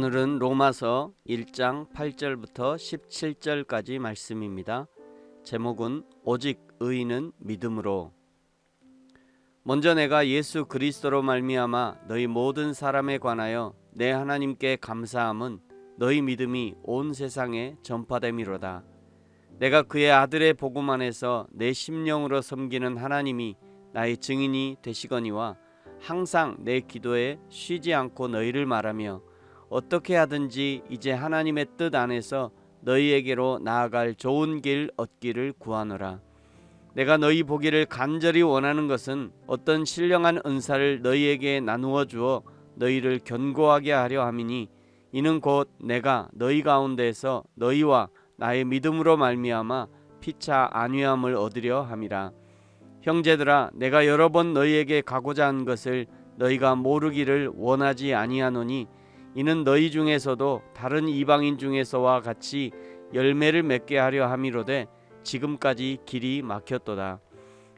오늘은 로마서 1장 8절부터 17절까지 말씀입니다. 제목은 오직 의인은 믿음으로. 먼저 내가 예수 그리스도로 말미암아 너희 모든 사람에 관하여 내 하나님께 감사함은 너희 믿음이 온 세상에 전파됨이로다. 내가 그의 아들의 복음 안에서 내 심령으로 섬기는 하나님이 나의 증인이 되시거니와 항상 내 기도에 쉬지 않고 너희를 말하며 어떻게 하든지 이제 하나님의 뜻 안에서 너희에게로 나아갈 좋은 길 얻기를 구하노라. 내가 너희 보기를 간절히 원하는 것은 어떤 신령한 은사를 너희에게 나누어 주어 너희를 견고하게 하려 함이니 이는 곧 내가 너희 가운데에서 너희와 나의 믿음으로 말미암아 피차 안위함을 얻으려 함이라. 형제들아, 내가 여러 번 너희에게 가고자 한 것을 너희가 모르기를 원하지 아니하노니 이는 너희 중에서도 다른 이방인 중에서와 같이 열매를 맺게 하려 함이로되 지금까지 길이 막혔도다.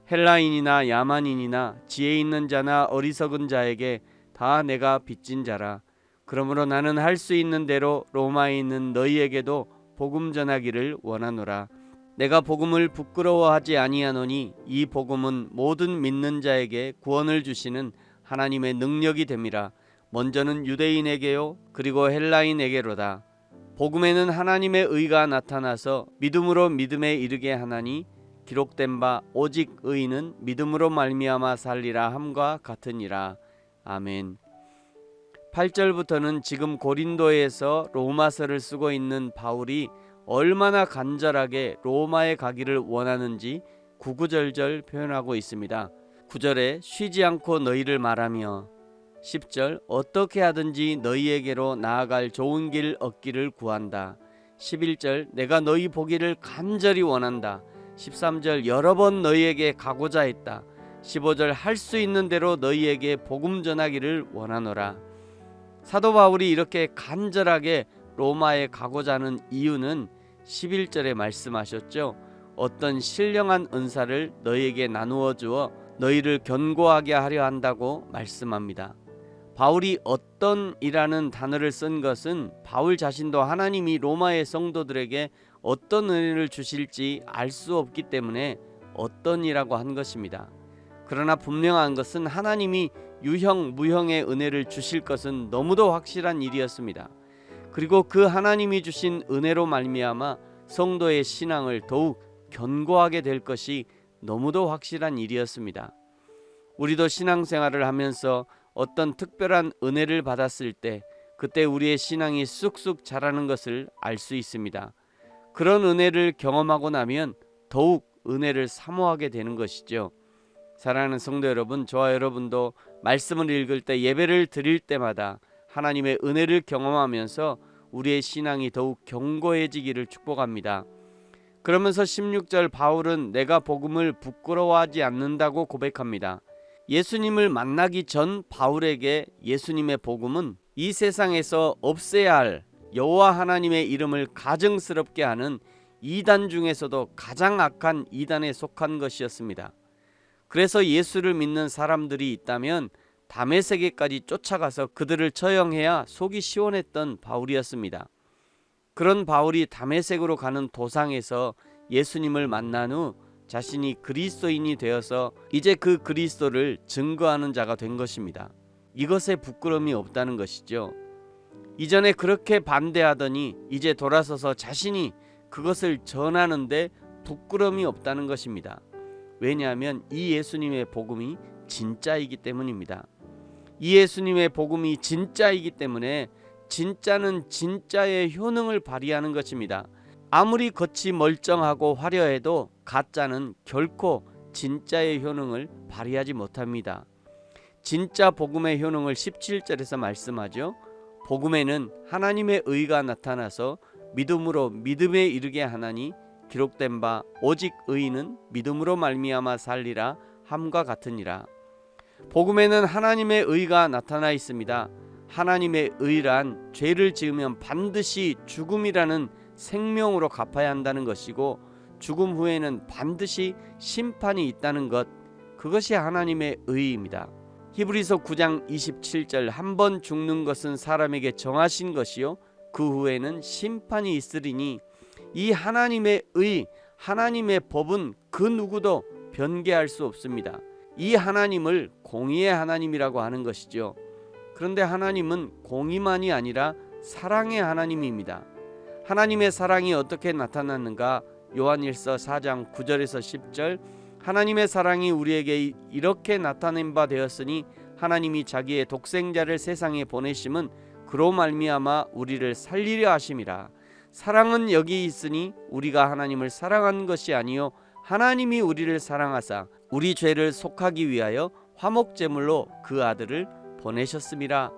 헬라인이나 야만인이나 지혜 있는 자나 어리석은 자에게 다 내가 빚진 자라. 그러므로 나는 할 수 있는 대로 로마에 있는 너희에게도 복음 전하기를 원하노라. 내가 복음을 부끄러워하지 아니하노니 이 복음은 모든 믿는 자에게 구원을 주시는 하나님의 능력이 됨이라. 먼저는 유대인에게요 그리고 헬라인에게로다. 복음에는 하나님의 의가 나타나서 믿음으로 믿음에 이르게 하나니 기록된 바 오직 의인은 믿음으로 말미암아 살리라 함과 같으니라. 아멘. 8절부터는 지금 고린도에서 로마서를 쓰고 있는 바울이 얼마나 간절하게 로마에 가기를 원하는지 구구절절 표현하고 있습니다. 9절에 쉬지 않고 너희를 말하며, 10절 어떻게 하든지 너희에게로 나아갈 좋은 길 얻기를 구한다. 11절 내가 너희 보기를 간절히 원한다. 13절 여러 번 너희에게 가고자 했다. 15절 할 수 있는 대로 너희에게 복음 전하기를 원하노라. 사도 바울이 이렇게 간절하게 로마에 가고자 하는 이유는 11절에 말씀하셨죠. 어떤 신령한 은사를 너희에게 나누어 주어 너희를 견고하게 하려 한다고 말씀합니다. 바울이 어떤 이라는 단어를 쓴 것은 바울 자신도 하나님이 로마의 성도들에게 어떤 은혜를 주실지 알 수 없기 때문에 어떤 이라고 한 것입니다. 그러나 분명한 것은 하나님이 유형 무형의 은혜를 주실 것은 너무도 확실한 일이었습니다. 그리고 그 하나님이 주신 은혜로 말미암아 성도의 신앙을 더욱 견고하게 될 것이 너무도 확실한 일이었습니다. 우리도 신앙생활을 하면서 어떤 특별한 은혜를 받았을 때 그때 우리의 신앙이 쑥쑥 자라는 것을 알 수 있습니다. 그런 은혜를 경험하고 나면 더욱 은혜를 사모하게 되는 것이죠. 사랑하는 성도 여러분, 저와 여러분도 말씀을 읽을 때 예배를 드릴 때마다 하나님의 은혜를 경험하면서 우리의 신앙이 더욱 견고해지기를 축복합니다. 그러면서 16절 바울은 내가 복음을 부끄러워하지 않는다고 고백합니다. 예수님을 만나기 전 바울에게 예수님의 복음은 이 세상에서 없애야 할 여호와 하나님의 이름을 가증스럽게 하는 이단 중에서도 가장 악한 이단에 속한 것이었습니다. 그래서 예수를 믿는 사람들이 있다면 다메섹에까지 쫓아가서 그들을 처형해야 속이 시원했던 바울이었습니다. 그런 바울이 다메섹으로 가는 도상에서 예수님을 만난 후 자신이 그리스도인이 되어서 이제 그 그리스도를 증거하는 자가 된 것입니다. 이것에 부끄러움이 없다는 것이죠. 이전에 그렇게 반대하더니 이제 돌아서서 자신이 그것을 전하는데 부끄러움이 없다는 것입니다. 왜냐하면 이 예수님의 복음이 진짜이기 때문입니다. 이 예수님의 복음이 진짜이기 때문에 진짜는 진짜의 효능을 발휘하는 것입니다. 아무리 겉이 멀쩡하고 화려해도 가짜는 결코 진짜의 효능을 발휘하지 못합니다. 진짜 복음의 효능을 17절에서 말씀하죠. 복음에는 하나님의 의가 나타나서 믿음으로 믿음에 이르게 하나니 기록된 바 오직 의인은 믿음으로 말미암아 살리라 함과 같으니라. 복음에는 하나님의 의가 나타나 있습니다. 하나님의 의란 죄를 지으면 반드시 죽음이라는 생명으로 갚아야 한다는 것이고 죽음 후에는 반드시 심판이 있다는 것, 그것이 하나님의 의입니다. 히브리서 9장 27절 한 번 죽는 것은 사람에게 정하신 것이요 그 후에는 심판이 있으리니 이 하나님의 의 하나님의 법은 그 누구도 변개할 수 없습니다. 이 하나님을 공의의 하나님이라고 하는 것이죠. 그런데 하나님은 공의만이 아니라 사랑의 하나님입니다. 하나님의 사랑이 어떻게 나타났는가? 요한일서 4장 9절에서 10절 하나님의 사랑이 우리에게 이렇게 나타낸 바 되었으니 하나님이 자기의 독생자를 세상에 보내심은 그로 말미암아 우리를 살리려 하심이라. 사랑은 여기 있으니 우리가 하나님을 사랑한 것이 아니요 하나님이 우리를 사랑하사 우리 죄를 속하기 위하여 화목제물로 그 아들을 보내셨음이라.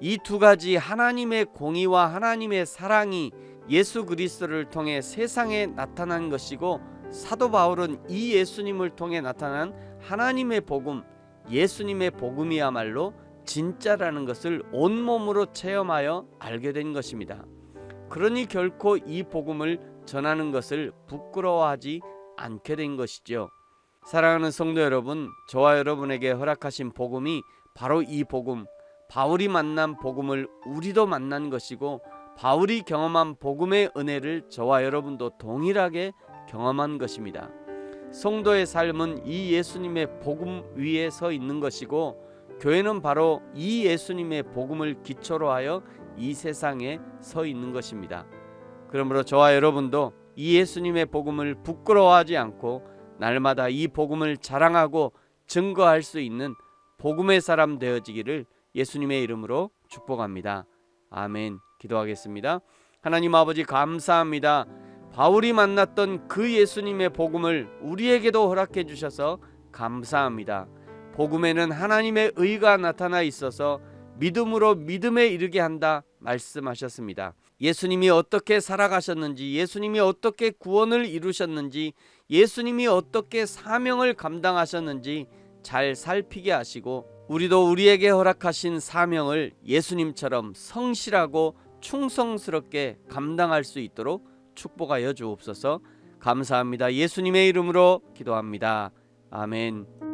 이 두 가지 하나님의 공의와 하나님의 사랑이 예수 그리스도를 통해 세상에 나타난 것이고 사도 바울은 이 예수님을 통해 나타난 하나님의 복음, 예수님의 복음이야말로 진짜라는 것을 온몸으로 체험하여 알게 된 것입니다. 그러니 결코 이 복음을 전하는 것을 부끄러워하지 않게 된 것이죠. 사랑하는 성도 여러분, 저와 여러분에게 허락하신 복음이 바로 이 복음, 바울이 만난 복음을 우리도 만난 것이고 바울이 경험한 복음의 은혜를 저와 여러분도 동일하게 경험한 것입니다. 성도의 삶은 이 예수님의 복음 위에 서 있는 것이고 교회는 바로 이 예수님의 복음을 기초로 하여 이 세상에 서 있는 것입니다. 그러므로 저와 여러분도 이 예수님의 복음을 부끄러워하지 않고 날마다 이 복음을 자랑하고 증거할 수 있는 복음의 사람 되어지기를 예수님의 이름으로 축복합니다. 아멘. 기도하겠습니다. 하나님 아버지 감사합니다. 바울이 만났던 그 예수님의 복음을 우리에게도 허락해 주셔서 감사합니다. 복음에는 하나님의 의가 나타나 있어서 믿음으로 믿음에 이르게 한다 말씀하셨습니다. 예수님이 어떻게 살아가셨는지, 예수님이 어떻게 구원을 이루셨는지, 예수님이 어떻게 사명을 감당하셨는지 잘 살피게 하시고 우리도 우리에게 허락하신 사명을 예수님처럼 성실하고 충성스럽게 감당할 수 있도록 축복하여 주옵소서. 감사합니다. 예수님의 이름으로 기도합니다. 아멘.